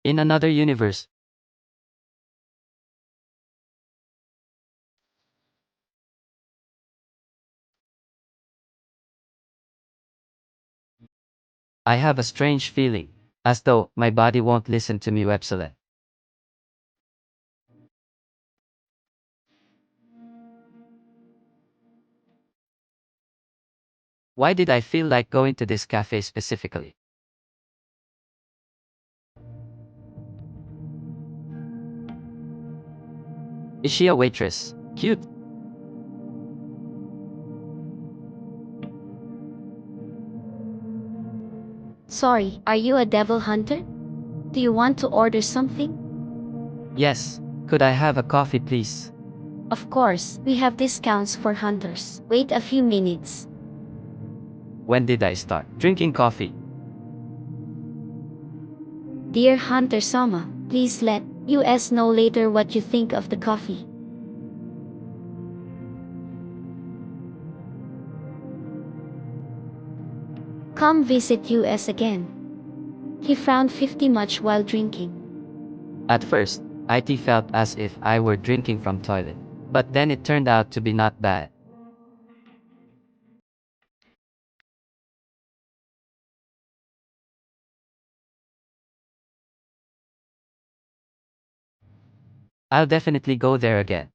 In another universe, I have a strange feeling, as though my body won't listen to me website. Why did I feel like going to this cafe specifically? Is she a waitress? Cute. Sorry, are you a devil hunter? Do you want to order something? Yes. Could I have a coffee please? Of course, we have discounts for hunters. Wait a few minutes. When did I start drinking coffee? Dear Hunter Sama, please let us know later what you think of the coffee. Come visit us again. He frowned 50 much while drinking. At first, it felt as if I were drinking from toilet. But then it turned out to be not bad. I'll definitely go there again.